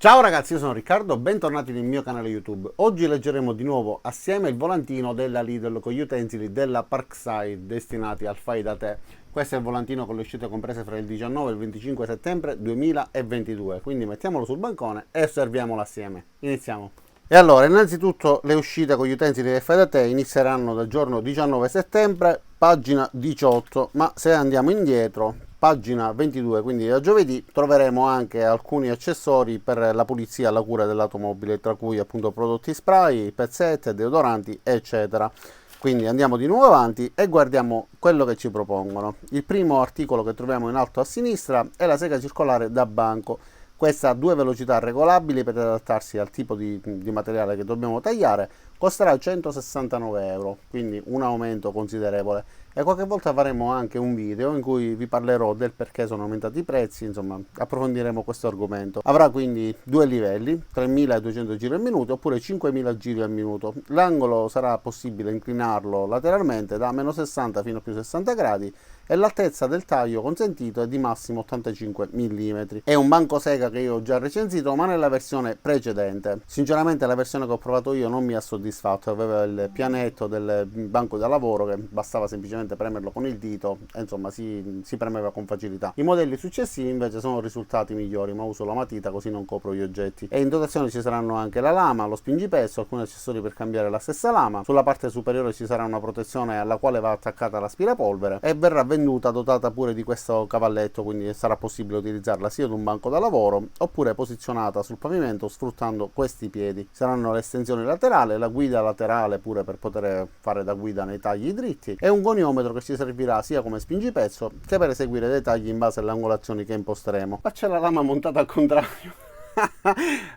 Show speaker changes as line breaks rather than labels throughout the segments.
Ciao ragazzi, io sono Riccardo, bentornati nel mio canale YouTube. Oggi leggeremo di nuovo assieme il volantino della Lidl con gli utensili della Parkside destinati al fai da te. Questo è il volantino con le uscite comprese fra il 19 e il 25 settembre 2022, quindi mettiamolo sul bancone e osserviamolo assieme. Iniziamo. E allora, innanzitutto le uscite con gli utensili del fai da te inizieranno dal giorno 19 settembre, pagina 18, ma se andiamo indietro, pagina 22, quindi da giovedì, troveremo anche alcuni accessori per la pulizia e la cura dell'automobile, tra cui appunto prodotti spray, pezzette, deodoranti, eccetera. Quindi andiamo di nuovo avanti e guardiamo quello che ci propongono. Il primo articolo che troviamo in alto a sinistra è la sega circolare da banco. Questa ha due velocità regolabili per adattarsi al tipo di materiale che dobbiamo tagliare, costerà 169 euro, quindi un aumento considerevole. E qualche volta faremo anche un video in cui vi parlerò del perché sono aumentati i prezzi, insomma approfondiremo questo argomento. Avrà quindi due livelli, 3200 giri al minuto oppure 5000 giri al minuto. L'angolo sarà possibile inclinarlo lateralmente da meno 60 fino a più 60 gradi e l'altezza del taglio consentito è di massimo 85 mm. È un banco sega che io ho già recensito, ma nella versione precedente. Sinceramente la versione che ho provato io non mi ha soddisfatto, aveva il pianetto del banco da lavoro che bastava semplicemente premerlo con il dito e insomma si premeva con facilità. I modelli successivi invece sono risultati migliori, ma uso la matita così non copro gli oggetti. E in dotazione ci saranno anche la lama, lo spingipezzo, alcuni accessori per cambiare la stessa lama. Sulla parte superiore ci sarà una protezione alla quale va attaccata l'aspirapolvere e verrà venduta dotata pure di questo cavalletto, quindi sarà possibile utilizzarla sia ad un banco da lavoro oppure posizionata sul pavimento sfruttando questi piedi. Saranno le estensioni laterali, la guida laterale pure per poter fare da guida nei tagli dritti e un goniometro che ci servirà sia come spingipezzo che per eseguire dei tagli in base alle angolazioni che imposteremo. Ma c'è la lama montata al contrario.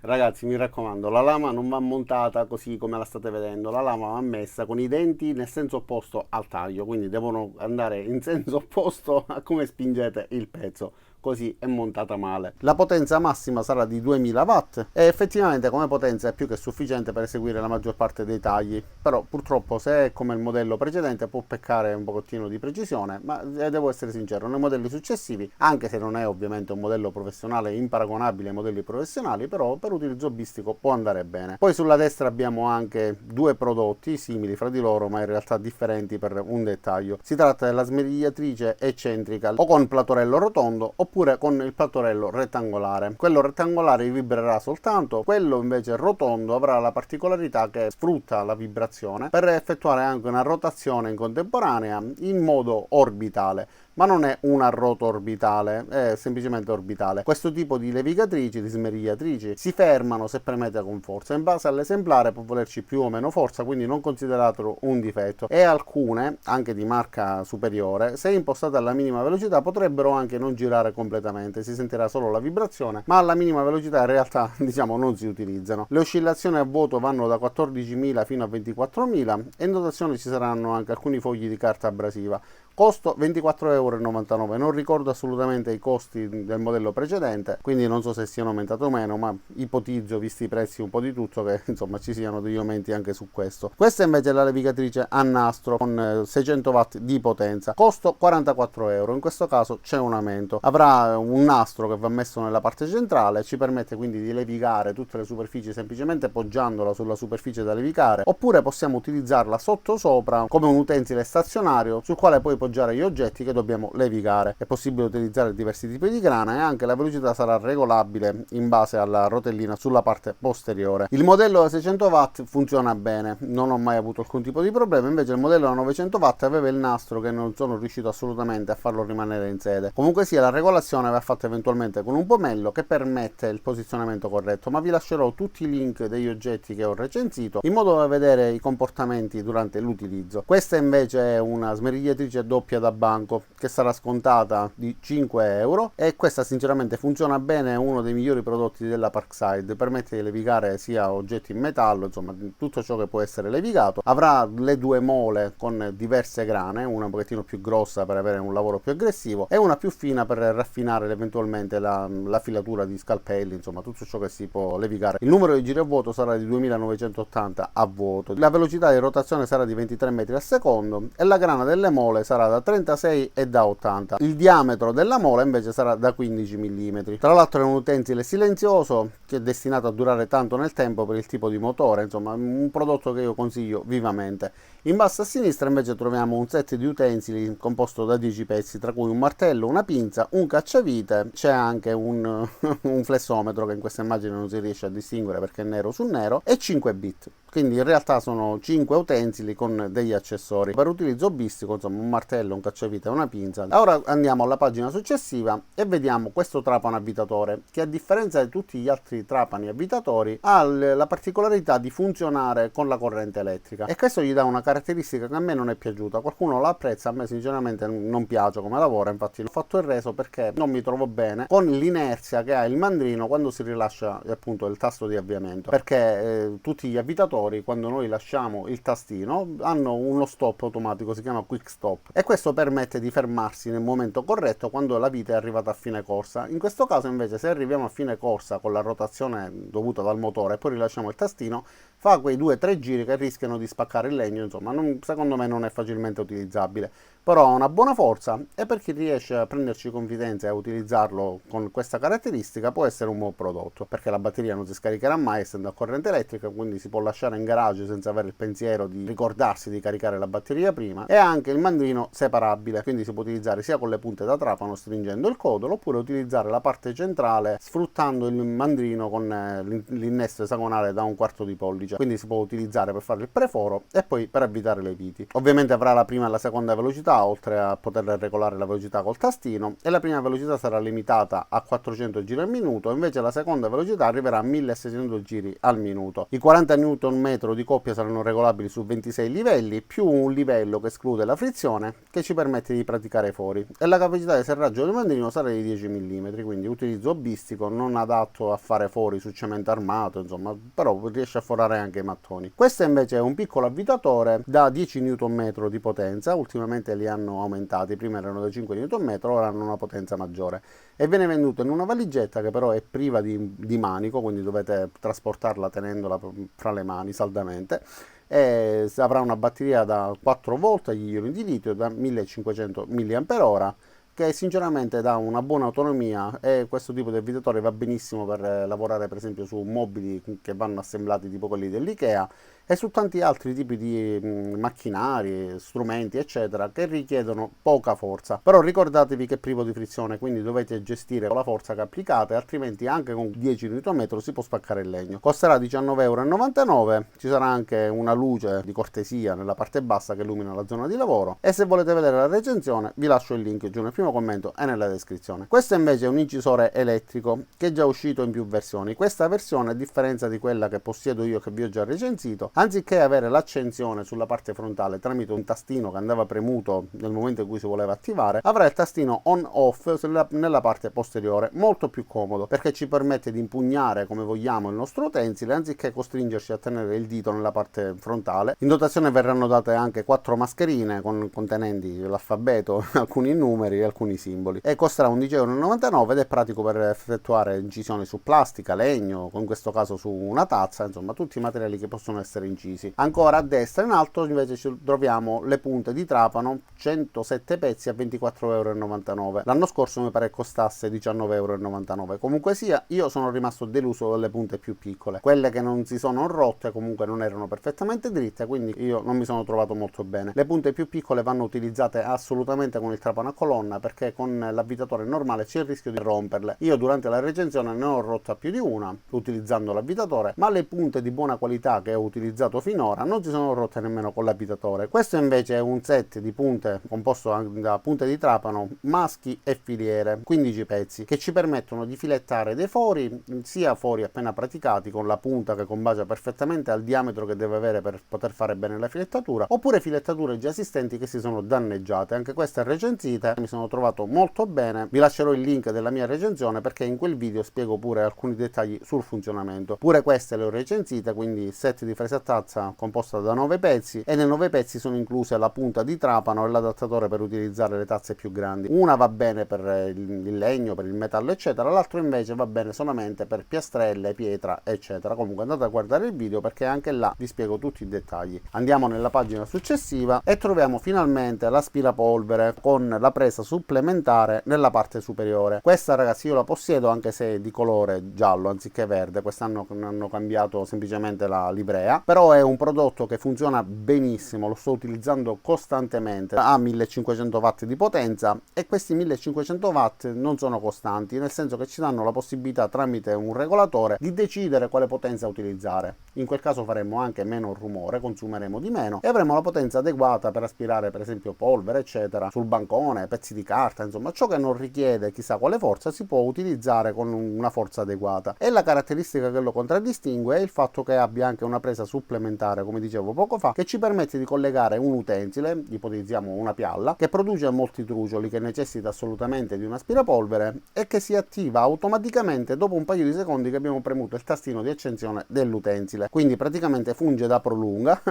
Ragazzi, mi raccomando, la lama non va montata così come la state vedendo, la lama va messa con i denti nel senso opposto al taglio, quindi devono andare in senso opposto a come spingete il pezzo, così è montata male. La potenza massima sarà di 2000 watt e effettivamente come potenza è più che sufficiente per eseguire la maggior parte dei tagli, però purtroppo se è come il modello precedente può peccare un pochettino di precisione, ma devo essere sincero, nei modelli successivi, anche se non è ovviamente un modello professionale imparagonabile ai modelli professionali, però per utilizzo hobbistico può andare bene. Poi sulla destra abbiamo anche due prodotti simili fra di loro ma in realtà differenti per un dettaglio. Si tratta della smerigliatrice eccentrica o con platorello rotondo oppure con il platorello rettangolare. Quello rettangolare vibrerà soltanto, quello invece rotondo avrà la particolarità che sfrutta la vibrazione per effettuare anche una rotazione in contemporanea in modo orbitale. Ma non è una roto orbitale, è semplicemente orbitale. Questo tipo di levigatrici, di smerigliatrici, si fermano se premete con forza. In base all'esemplare può volerci più o meno forza, quindi non consideratelo un difetto. E alcune, anche di marca superiore, se impostate alla minima velocità potrebbero anche non girare completamente, si sentirà solo la vibrazione, ma alla minima velocità in realtà diciamo non si utilizzano. Le oscillazioni a vuoto vanno da 14.000 fino a 24.000 e in dotazione ci saranno anche alcuni fogli di carta abrasiva. Costo 24,99 €, non ricordo assolutamente i costi del modello precedente, quindi non so se siano aumentati o meno, ma ipotizzo, visti i prezzi un po' di tutto, che insomma ci siano degli aumenti anche su questo. Questa invece è la levigatrice a nastro con 600 watt di potenza, costo 44 €, in questo caso c'è un aumento. Avrà un nastro che va messo nella parte centrale, ci permette quindi di levigare tutte le superfici semplicemente poggiandola sulla superficie da levigare, oppure possiamo utilizzarla sotto sopra come un utensile stazionario sul quale poi gli oggetti che dobbiamo levigare. È possibile utilizzare diversi tipi di grana e anche la velocità sarà regolabile in base alla rotellina sulla parte posteriore. Il modello da 600 watt funziona bene, non ho mai avuto alcun tipo di problema, invece il modello da 900 watt aveva il nastro che non sono riuscito assolutamente a farlo rimanere in sede. Comunque sia, la regolazione va fatta eventualmente con un pomello che permette il posizionamento corretto, ma vi lascerò tutti i link degli oggetti che ho recensito in modo da vedere i comportamenti durante l'utilizzo. Questa invece è una smerigliatrice doppia da banco che sarà scontata di 5 € e questa sinceramente funziona bene, è uno dei migliori prodotti della Parkside, permette di levigare sia oggetti in metallo, insomma tutto ciò che può essere levigato. Avrà le due mole con diverse grane, una un pochettino più grossa per avere un lavoro più aggressivo e una più fina per raffinare eventualmente la filatura di scalpelli, insomma tutto ciò che si può levigare. Il numero di giri a vuoto sarà di 2980 a vuoto, la velocità di rotazione sarà di 23 metri al secondo e la grana delle mole sarà sarà da 36 e da 80. Il diametro della mola invece sarà da 15 mm. Tra l'altro è un utensile silenzioso che è destinato a durare tanto nel tempo per il tipo di motore, insomma un prodotto che io consiglio vivamente. In basso a sinistra invece troviamo un set di utensili composto da 10 pezzi, tra cui un martello, una pinza, un cacciavite, c'è anche un, un flessometro che in questa immagine non si riesce a distinguere perché è nero su nero, e 5 bit. Quindi in realtà sono 5 utensili con degli accessori. Per utilizzo hobbistico, insomma, un martello, un cacciavite e una pinza. Ora andiamo alla pagina successiva e vediamo questo trapano avvitatore, che a differenza di tutti gli altri trapani avvitatori ha la particolarità di funzionare con la corrente elettrica. E questo gli dà una caratteristica che a me non è piaciuta. Qualcuno lo apprezza, a me sinceramente non piace come lavora, infatti ho fatto il reso perché non mi trovo bene con l'inerzia che ha il mandrino quando si rilascia appunto il tasto di avviamento, perché tutti gli avvitatori quando noi lasciamo il tastino hanno uno stop automatico, si chiama quick stop, e questo permette di fermarsi nel momento corretto quando la vite è arrivata a fine corsa. In questo caso invece, se arriviamo a fine corsa con la rotazione dovuta dal motore e poi rilasciamo il tastino, fa quei 2-3 giri che rischiano di spaccare il legno, insomma secondo me non è facilmente utilizzabile, però ha una buona forza e per chi riesce a prenderci confidenza e a utilizzarlo con questa caratteristica può essere un buon prodotto, perché la batteria non si scaricherà mai essendo a corrente elettrica, quindi si può lasciare in garage senza avere il pensiero di ricordarsi di caricare la batteria prima, e ha anche il mandrino separabile, quindi si può utilizzare sia con le punte da trapano stringendo il codolo, oppure utilizzare la parte centrale sfruttando il mandrino con l'innesto esagonale da 1/4 di pollice, quindi si può utilizzare per fare il preforo e poi per avvitare le viti. Ovviamente avrà la prima e la seconda velocità, oltre a poter regolare la velocità col tastino, e la prima velocità sarà limitata a 400 giri al minuto, invece la seconda velocità arriverà a 1600 giri al minuto. I 40 Nm di coppia saranno regolabili su 26 livelli, più un livello che esclude la frizione, che ci permette di praticare fori, e la capacità di serraggio del mandrino sarà di 10 mm, quindi utilizzo hobbistico, non adatto a fare fori su cemento armato, insomma, però riesce a forare anche i mattoni. Questo invece è un piccolo avvitatore da 10 Nm di potenza, ultimamente li hanno aumentati, prima erano da 5 Nm, ora hanno una potenza maggiore, e viene venduto in una valigetta che però è priva di manico, quindi dovete trasportarla tenendola fra le mani saldamente, e avrà una batteria da 4 volt agli ioni di litio da 1500 mAh, che sinceramente dà una buona autonomia, e questo tipo di avvitatore va benissimo per lavorare per esempio su mobili che vanno assemblati tipo quelli dell'IKEA e su tanti altri tipi di macchinari, strumenti eccetera che richiedono poca forza. Però ricordatevi che è privo di frizione, quindi dovete gestire con la forza che applicate, altrimenti anche con 10 Nm si può spaccare il legno. Costerà 19,99 €, ci sarà anche una luce di cortesia nella parte bassa che illumina la zona di lavoro, e se volete vedere la recensione vi lascio il link giù nel primo commento e nella descrizione. Questo invece è un incisore elettrico che è già uscito in più versioni. Questa versione, a differenza di quella che possiedo io che vi ho già recensito, anziché avere l'accensione sulla parte frontale tramite un tastino che andava premuto nel momento in cui si voleva attivare, avrà il tastino on off nella parte posteriore, molto più comodo perché ci permette di impugnare come vogliamo il nostro utensile anziché costringerci a tenere il dito nella parte frontale. In dotazione verranno date anche 4 mascherine contenenti l'alfabeto, alcuni numeri e alcuni simboli, e costerà 11,99 € ed è pratico per effettuare incisioni su plastica, legno, in questo caso su una tazza, insomma tutti i materiali che possono essere incisi. Ancora a destra in alto invece ci troviamo le punte di trapano, 107 pezzi a 24,99 €. L'anno scorso mi pare costasse 19,99 €. Comunque sia, io sono rimasto deluso dalle punte più piccole, quelle che non si sono rotte comunque non erano perfettamente dritte, quindi io non mi sono trovato molto bene. Le punte più piccole vanno utilizzate assolutamente con il trapano a colonna, perché con l'avvitatore normale c'è il rischio di romperle. Io durante la recensione ne ho rotta più di una utilizzando l'avvitatore, ma le punte di buona qualità che ho utilizzato finora non si sono rotte nemmeno con l'avvitatore. Questo invece è un set di punte composto da punte di trapano maschi e filiere, 15 pezzi, che ci permettono di filettare dei fori, sia fori appena praticati con la punta che combacia perfettamente al diametro che deve avere per poter fare bene la filettatura, oppure filettature già esistenti che si sono danneggiate. Anche queste recensite, mi sono trovato molto bene. Vi lascerò il link della mia recensione perché in quel video spiego pure alcuni dettagli sul funzionamento. Pure queste le ho recensite, quindi set di frese a tazza composta da 9 pezzi, e nei 9 pezzi sono incluse la punta di trapano e l'adattatore per utilizzare le tazze più grandi. Una va bene per il legno, per il metallo eccetera, l'altro invece va bene solamente per piastrelle, pietra eccetera. Comunque andate a guardare il video perché anche là vi spiego tutti i dettagli. Andiamo nella pagina successiva e troviamo finalmente l'aspirapolvere con la presa supplementare nella parte superiore. Questa, ragazzi, io la possiedo anche se è di colore giallo anziché verde. Quest'anno hanno cambiato semplicemente la livrea, però è un prodotto che funziona benissimo, lo sto utilizzando costantemente. Ha 1500 watt di potenza e questi 1500 watt non sono costanti, nel senso che ci danno la possibilità tramite un regolatore di decidere quale potenza utilizzare. In quel caso faremo anche meno rumore, consumeremo di meno e avremo la potenza adeguata per aspirare per esempio polvere eccetera sul bancone, pezzi di carta, insomma ciò che non richiede chissà quale forza si può utilizzare con una forza adeguata. E la caratteristica che lo contraddistingue è il fatto che abbia anche una presa supplementare, come dicevo poco fa, che ci permette di collegare un utensile, ipotizziamo una pialla, che produce molti trucioli, che necessita assolutamente di un aspirapolvere e che si attiva automaticamente dopo un paio di secondi che abbiamo premuto il tastino di accensione dell'utensile. Quindi praticamente funge da prolunga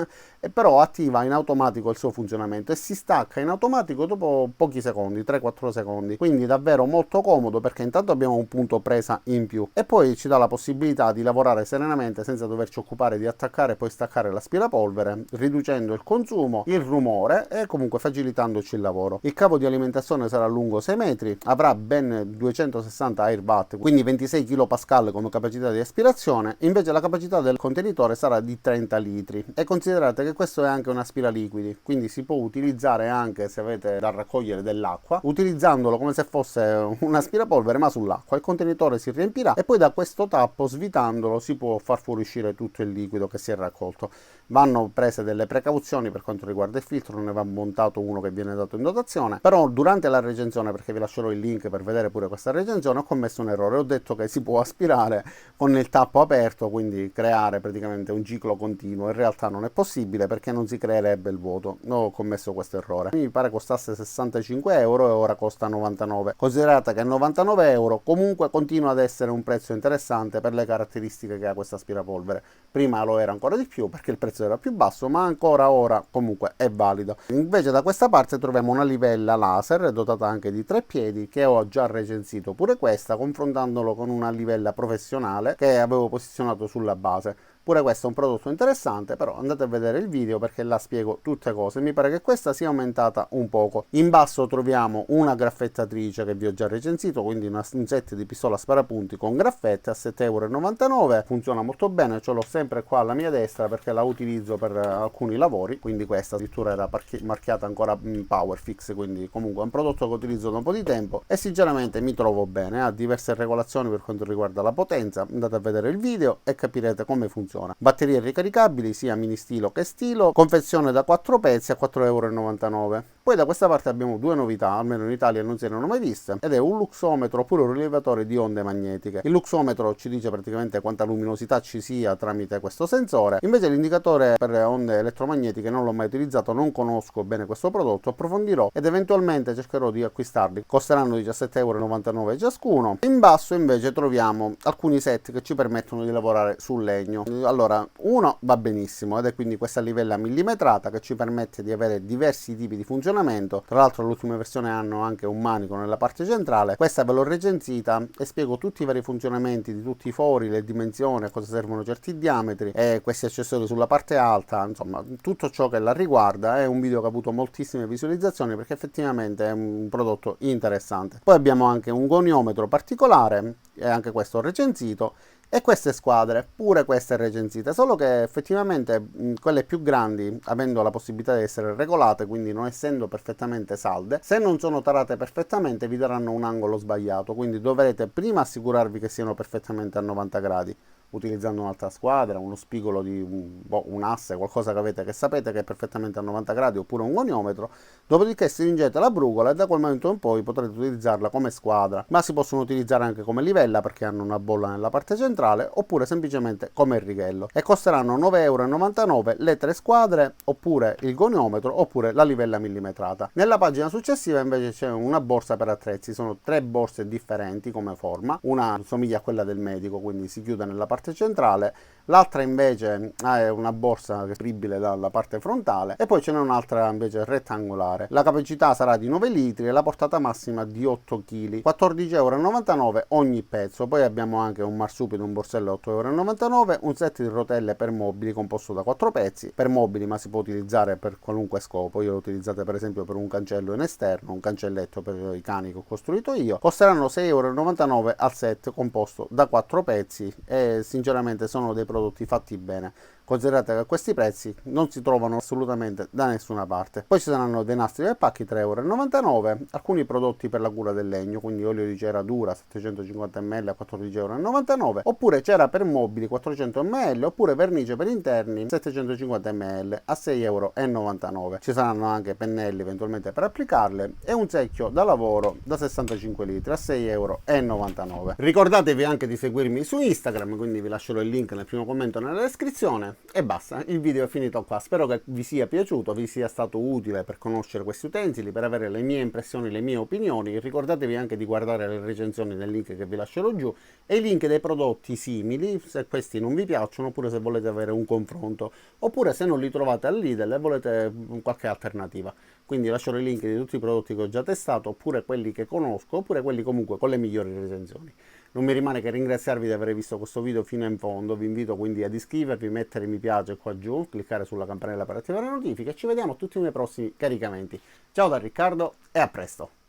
e però attiva in automatico il suo funzionamento e si stacca in automatico dopo pochi secondi, 3-4 secondi. Quindi davvero molto comodo perché intanto abbiamo un punto presa in più e poi ci dà la possibilità di lavorare serenamente senza doverci occupare di attaccare e poi staccare l'aspirapolvere, riducendo il consumo, il rumore e comunque facilitandoci il lavoro. Il cavo di alimentazione sarà lungo 6 metri, avrà ben 260 air watt, quindi 26 kPa come capacità di aspirazione, invece la capacità del contenitore sarà di 30 litri. E considerate che questo è anche un aspiraliquidi, quindi si può utilizzare anche se avete da raccogliere dell'acqua, utilizzandolo come se fosse un aspirapolvere ma sull'acqua. Il contenitore si riempirà e poi da questo tappo, svitandolo, si può far fuoriuscire tutto il liquido che si è raccolto. Vanno prese delle precauzioni per quanto riguarda il filtro, non ne va montato uno che viene dato in dotazione, però durante la recensione, perché vi lascerò il link per vedere pure questa recensione, ho commesso un errore. Ho detto che si può aspirare con il tappo aperto, quindi creare praticamente un ciclo continuo. In realtà non è possibile perché non si creerebbe il vuoto. Ho commesso questo errore. Mi pare costasse 65 euro e ora costa 99. Considerate che 99 euro comunque continua ad essere un prezzo interessante per le caratteristiche che ha questo aspirapolvere. Prima lo era ancora di più perché il prezzo era più basso, ma ancora ora comunque è valido. Invece da questa parte troviamo una livella laser dotata anche di 3 piedi che ho già recensito pure questa, confrontandolo con una livella professionale che avevo posizionato sulla base. Pure questo è un prodotto interessante, però andate a vedere il video perché là spiego tutte cose. Mi pare che questa sia aumentata un poco. In basso troviamo una graffettatrice che vi ho già recensito, quindi un set di pistola sparapunti con graffette a 7,99 €. Funziona molto bene, ce l'ho sempre qua alla mia destra perché la utilizzo per alcuni lavori, quindi questa addirittura era marchiata ancora Powerfix, quindi comunque è un prodotto che utilizzo da un po' di tempo e sinceramente mi trovo bene. Ha diverse regolazioni per quanto riguarda la potenza, andate a vedere il video e capirete come funziona. Batterie ricaricabili sia mini stilo che stilo, confezione da 4 pezzi a 4,99 €. Poi da questa parte abbiamo due novità, almeno in Italia non si erano mai viste, ed è un luxometro oppure un rilevatore di onde magnetiche. Il luxometro ci dice praticamente quanta luminosità ci sia tramite questo sensore, invece l'indicatore per onde elettromagnetiche non l'ho mai utilizzato, non conosco bene questo prodotto, approfondirò ed eventualmente cercherò di acquistarli. Costeranno 17,99 € ciascuno. In basso invece troviamo alcuni set che ci permettono di lavorare sul legno. Allora, uno va benissimo ed è quindi questa livella millimetrata che ci permette di avere diversi tipi di funzionamento. Tra l'altro l'ultima versione hanno anche un manico nella parte centrale. Questa ve l'ho recensita e spiego tutti i vari funzionamenti di tutti i fori, le dimensioni, a cosa servono certi diametri e questi accessori sulla parte alta, insomma tutto ciò che la riguarda. È un video che ha avuto moltissime visualizzazioni perché effettivamente è un prodotto interessante. Poi abbiamo anche un goniometro particolare e anche questo ho recensito. E queste squadre, pure queste recensite, solo che effettivamente quelle più grandi, avendo la possibilità di essere regolate, quindi non essendo perfettamente salde, se non sono tarate perfettamente vi daranno un angolo sbagliato, quindi dovrete prima assicurarvi che siano perfettamente a 90 gradi. utilizzando un'altra squadra, uno spigolo di un asse, qualcosa che avete, che sapete che è perfettamente a 90 gradi, oppure un goniometro. Dopodiché stringete la brugola e da quel momento in poi potrete utilizzarla come squadra, ma si possono utilizzare anche come livella perché hanno una bolla nella parte centrale, oppure semplicemente come righello, e costeranno 9,99 € le 3 squadre, oppure il goniometro, oppure la livella millimetrata. Nella pagina successiva invece c'è una borsa per attrezzi, sono 3 borse differenti come forma, una somiglia a quella del medico, quindi si chiude nella parte centrale, l'altra invece è una borsa apribile dalla parte frontale, e poi ce n'è un'altra invece rettangolare. La capacità sarà di 9 litri e la portata massima di 8 kg, 14,99 € ogni pezzo. Poi abbiamo anche un marsupio, un borsello 8,99 €, un set di rotelle per mobili composto da 4 pezzi, per mobili ma si può utilizzare per qualunque scopo. Io lo utilizzate per esempio per un cancello in esterno, un cancelletto per i cani che ho costruito io. Costeranno 6,99 € al set composto da 4 pezzi e sinceramente sono dei prodotti fatti bene. Considerate che questi prezzi non si trovano assolutamente da nessuna parte. Poi ci saranno dei nastri per pacchi 3,99 €, alcuni prodotti per la cura del legno, quindi olio di cera dura 750 ml a 14,99 €, oppure cera per mobili 400 ml, oppure vernice per interni 750 ml a 6,99 €. Ci saranno anche pennelli eventualmente per applicarle e un secchio da lavoro da 65 litri a 6,99 €. Ricordatevi anche di seguirmi su Instagram, quindi vi lascerò il link nel primo commento nella descrizione. E basta, il video è finito qua. Spero che vi sia piaciuto, vi sia stato utile per conoscere questi utensili, per avere le mie impressioni, le mie opinioni. Ricordatevi anche di guardare le recensioni nel link che vi lascerò giù e i link dei prodotti simili, se questi non vi piacciono, oppure se volete avere un confronto, oppure se non li trovate al Lidl e volete qualche alternativa. Quindi lascerò i link di tutti i prodotti che ho già testato, oppure quelli che conosco, oppure quelli comunque con le migliori recensioni. Non mi rimane che ringraziarvi di aver visto questo video fino in fondo. Vi invito quindi ad iscrivervi, mettere mi piace qua giù, cliccare sulla campanella per attivare le notifiche e ci vediamo a tutti i miei prossimi caricamenti. Ciao da Riccardo e a presto!